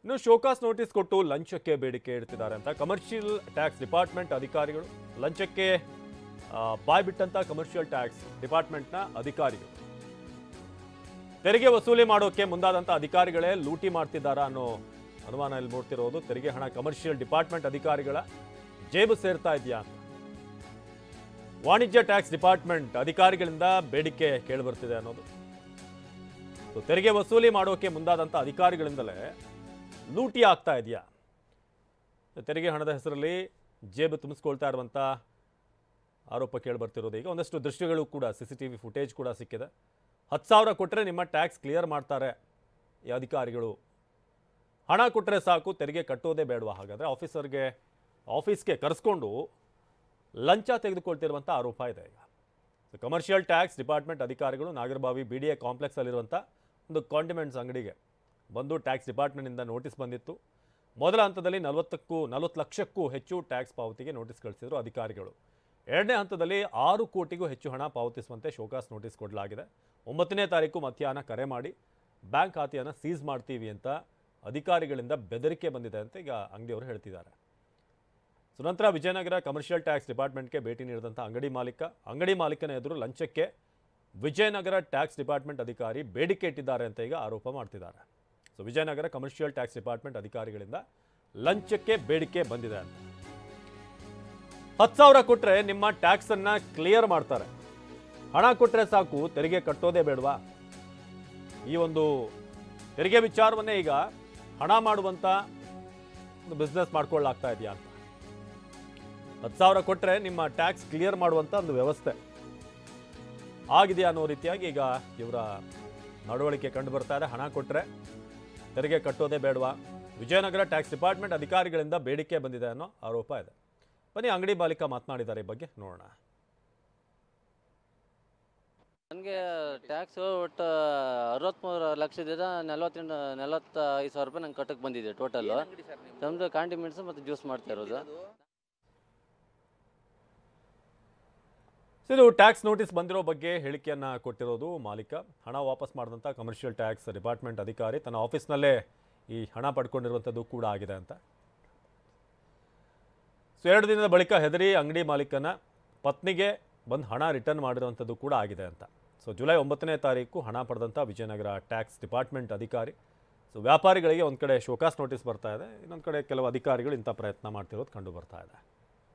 ಇನ್ನು show cause notice ಕೊಟ್ಟು ಲಂಚಕ್ಕೆ ಬೇಡಿಕೆ ಇಡ್ತಿದ್ದಾರೆ ಅಂತ ಕಮರ್ಷಿಯಲ್ ಟ್ಯಾಕ್ಸ್ ಡಿಪಾರ್ಟ್ಮೆಂಟ್ ಅಧಿಕಾರಿಗಳು ಲಂಚಕ್ಕೆ ಬಾಯ್ ಬಿಟ್ಟಂತ ಕಮರ್ಷಿಯಲ್ ಟ್ಯಾಕ್ಸ್ ಡಿಪಾರ್ಟ್ಮೆಂಟ್ನ ಅಧಿಕಾರಿಗಳು ತೆರಿಗೆ ವಸೂಲಿ ಮಾಡೋಕೆ ಮುಂದಾದಂಥ ಅಧಿಕಾರಿಗಳೇ ಲೂಟಿ ಮಾಡ್ತಿದ್ದಾರಾ ಅನ್ನೋ ಅನುಮಾನ ಇಲ್ಲಿ ಮೂಡ್ತಿರೋದು. ತೆರಿಗೆ ಹಣ ಕಮರ್ಷಿಯಲ್ ಡಿಪಾರ್ಟ್ಮೆಂಟ್ ಅಧಿಕಾರಿಗಳ ಜೇಬು ಸೇರ್ತಾ ಇದೆಯಾ ಅಂತ ವಾಣಿಜ್ಯ ಟ್ಯಾಕ್ಸ್ ಡಿಪಾರ್ಟ್ಮೆಂಟ್ ಅಧಿಕಾರಿಗಳಿಂದ ಬೇಡಿಕೆ ಕೇಳಿಬರ್ತಿದೆ ಅನ್ನೋದು. ತೆರಿಗೆ ವಸೂಲಿ ಮಾಡೋಕೆ ಮುಂದಾದಂಥ ಅಧಿಕಾರಿಗಳಿಂದಲೇ ಲೂಟಿ ಆಗ್ತಾ ಇದೆಯಾ, ತೆರಿಗೆ ಹಣದ ಹೆಸರಲ್ಲಿ ಜೇಬು ತುಂಬಿಸ್ಕೊಳ್ತಾ ಇರುವಂಥ ಆರೋಪ ಕೇಳಿಬರ್ತಿರೋದು. ಈಗ ಒಂದಷ್ಟು ದೃಶ್ಯಗಳು ಕೂಡ CCTV ಫುಟೇಜ್ ಕೂಡ ಸಿಕ್ಕಿದೆ. 10,000 ಕೊಟ್ಟರೆ ನಿಮ್ಮ ಟ್ಯಾಕ್ಸ್ ಕ್ಲಿಯರ್ ಮಾಡ್ತಾರೆ ಈ ಅಧಿಕಾರಿಗಳು. ಹಣ ಕೊಟ್ಟರೆ ಸಾಕು, ತೆರಿಗೆ ಕಟ್ಟೋದೇ ಬೇಡವಾ? ಹಾಗಾದರೆ ಆಫೀಸ್ಗೆ ಕರೆಸ್ಕೊಂಡು ಲಂಚ ತೆಗೆದುಕೊಳ್ತಿರುವಂಥ ಆರೋಪ ಇದೆ. ಈಗ ಕಮರ್ಷಿಯಲ್ ಟ್ಯಾಕ್ಸ್ ಡಿಪಾರ್ಟ್ಮೆಂಟ್ ಅಧಿಕಾರಿಗಳು ನಾಗರಬಾವಿ BDA ಕಾಂಪ್ಲೆಕ್ಸಲ್ಲಿರುವಂಥ ಒಂದು ಕಾಂಡಿಮೆಂಟ್ಸ್ ಅಂಗಡಿಗೆ ಬಂದು ಟ್ಯಾಕ್ಸ್ ಡಿಪಾರ್ಟ್ಮೆಂಟ್ನಿಂದ ನೋಟಿಸ್ ಬಂದಿತ್ತು. ಮೊದಲ ಹಂತದಲ್ಲಿ 40 ಲಕ್ಷಕ್ಕೂ ಹೆಚ್ಚು ಟ್ಯಾಕ್ಸ್ ಪಾವತಿಗೆ ನೋಟಿಸ್ ಕಳಿಸಿದರು ಅಧಿಕಾರಿಗಳು. ಎರಡನೇ ಹಂತದಲ್ಲಿ 6 ಕೋಟಿಗೂ ಹೆಚ್ಚು ಹಣ ಪಾವತಿಸುವಂತೆ ಶೋಕಾಸ್ ನೋಟಿಸ್ ಕೊಡಲಾಗಿದೆ. 9ನೇ ತಾರೀಕು ಮಧ್ಯಾಹ್ನ ಕರೆ ಮಾಡಿ ಬ್ಯಾಂಕ್ ಖಾತೆಯನ್ನು ಸೀಸ್ ಮಾಡ್ತೀವಿ ಅಂತ ಅಧಿಕಾರಿಗಳಿಂದ ಬೆದರಿಕೆ ಬಂದಿದೆ ಅಂತ ಈಗ ಅಂಗಡಿಯವರು ಹೇಳ್ತಿದ್ದಾರೆ. ನಂತರ ವಿಜಯನಗರ ಕಮರ್ಷಿಯಲ್ ಟ್ಯಾಕ್ಸ್ ಡಿಪಾರ್ಟ್ಮೆಂಟ್ಗೆ ಭೇಟಿ ನೀಡಿದಂಥ ಅಂಗಡಿ ಮಾಲೀಕನ ಎದುರು ಲಂಚಕ್ಕೆ ವಿಜಯನಗರ ಟ್ಯಾಕ್ಸ್ ಡಿಪಾರ್ಟ್ಮೆಂಟ್ ಅಧಿಕಾರಿ ಬೇಡಿಕೆ ಇಟ್ಟಿದ್ದಾರೆ ಅಂತ ಈಗ ಆರೋಪ ಮಾಡ್ತಿದ್ದಾರೆ. ವಿಜಯನಗರ ಕಮರ್ಷಿಯಲ್ ಟ್ಯಾಕ್ಸ್ ಡಿಪಾರ್ಟ್ಮೆಂಟ್ ಅಧಿಕಾರಿಗಳಿಂದ ಲಂಚಕ್ಕೆ ಬೇಡಿಕೆ ಬಂದಿದೆ ಅಂತ. 10,000 ಕೊಟ್ಟರೆ ನಿಮ್ಮ ಟ್ಯಾಕ್ಸ್ ಅನ್ನ ಕ್ಲಿಯರ್ ಮಾಡ್ತಾರೆ, ಹಣ ಕೊಟ್ಟರೆ ಸಾಕು, ತೆರಿಗೆ ಕಟ್ಟೋದೇ ಬೇಡವಾ? ಈ ಒಂದು ತೆರಿಗೆ ವಿಚಾರವನ್ನೇ ಈಗ ಹಣ ಮಾಡುವಂತ ಒಂದು ಬಿಸ್ನೆಸ್ ಮಾಡ್ಕೊಳ್ಳಾಗ್ತಾ ಇದೆಯಾ ಅಂತ. 10,000 ಕೊಟ್ಟರೆ ನಿಮ್ಮ ಟ್ಯಾಕ್ಸ್ ಕ್ಲಿಯರ್ ಮಾಡುವಂತ ಒಂದು ವ್ಯವಸ್ಥೆ ಆಗಿದೆಯಾ ಅನ್ನೋ ರೀತಿಯಾಗಿ ಈಗ ಇವರ ನಡವಳಿಕೆ ಕಂಡು ಬರ್ತಾ ಇದೆ. ಹಣ ಕೊಟ್ಟರೆ ತೆರಿಗೆ ಕಟ್ಟೋದೇ ಬೇಡವಾ? ವಿಜಯನಗರ ಟ್ಯಾಕ್ಸ್ ಡಿಪಾರ್ಟ್ಮೆಂಟ್ ಅಧಿಕಾರಿಗಳಿಂದ ಬೇಡಿಕೆ ಬಂದಿದೆ ಅನ್ನೋ ಆರೋಪ ಇದೆ. ಬನ್ನಿ ಅಂಗಡಿ ಮಾಲೀಕ ಮಾತನಾಡಿದ್ದಾರೆ, ಈ ಬಗ್ಗೆ ನೋಡೋಣ. ನನಗೆ ಟ್ಯಾಕ್ಸ್ ಒಟ್ಟು 63 ಲಕ್ಷದಿಂದ 45 ಸಾವಿರ ರೂಪಾಯಿ ನಂಗೆ ಕಟ್ಟಕ್ಕೆ ಬಂದಿದೆ ಟೋಟಲ್. ನಮ್ಮದು ಕಾಂಡಿಮೆಂಟ್ಸ್ ಮತ್ತು ಜ್ಯೂಸ್ ಮಾಡ್ತಾ ಇರೋದು. ಇದು ಟ್ಯಾಕ್ಸ್ ನೋಟಿಸ್ ಬಂದಿರೋ ಬಗ್ಗೆ ಹೇಳಿಕೆಯನ್ನು ಕೊಟ್ಟಿರೋದು ಮಾಲೀಕ. ಹಣ ವಾಪಸ್ ಮಾಡಿದಂಥ ಕಮರ್ಷಿಯಲ್ ಟ್ಯಾಕ್ಸ್ ಡಿಪಾರ್ಟ್ಮೆಂಟ್ ಅಧಿಕಾರಿ ತನ್ನ ಆಫೀಸ್ನಲ್ಲೇ ಈ ಹಣ ಪಡ್ಕೊಂಡಿರುವಂಥದ್ದು ಕೂಡ ಆಗಿದೆ ಅಂತ. 2 ದಿನದ ಬಳಿಕ ಹೆದರಿ ಅಂಗಡಿ ಮಾಲೀಕನ ಪತ್ನಿಗೆ ಬಂದು ಹಣ ರಿಟರ್ನ್ ಮಾಡಿರುವಂಥದ್ದು ಕೂಡ ಆಗಿದೆ ಅಂತ. ಜುಲೈ 9ನೇ ತಾರೀಕು ಹಣ ಪಡೆದಂಥ ವಿಜಯನಗರ ಟ್ಯಾಕ್ಸ್ ಡಿಪಾರ್ಟ್ಮೆಂಟ್ ಅಧಿಕಾರಿ. ವ್ಯಾಪಾರಿಗಳಿಗೆ ಒಂದು ಕಡೆ ಶೋಕಾಸ್ ನೋಟಿಸ್ ಬರ್ತಾ ಇದೆ, ಇನ್ನೊಂದು ಕಡೆ ಕೆಲವು ಅಧಿಕಾರಿಗಳು ಇಂಥ ಪ್ರಯತ್ನ ಮಾಡ್ತಿರೋದು ಕಂಡು ಬರ್ತಾ ಇದೆ.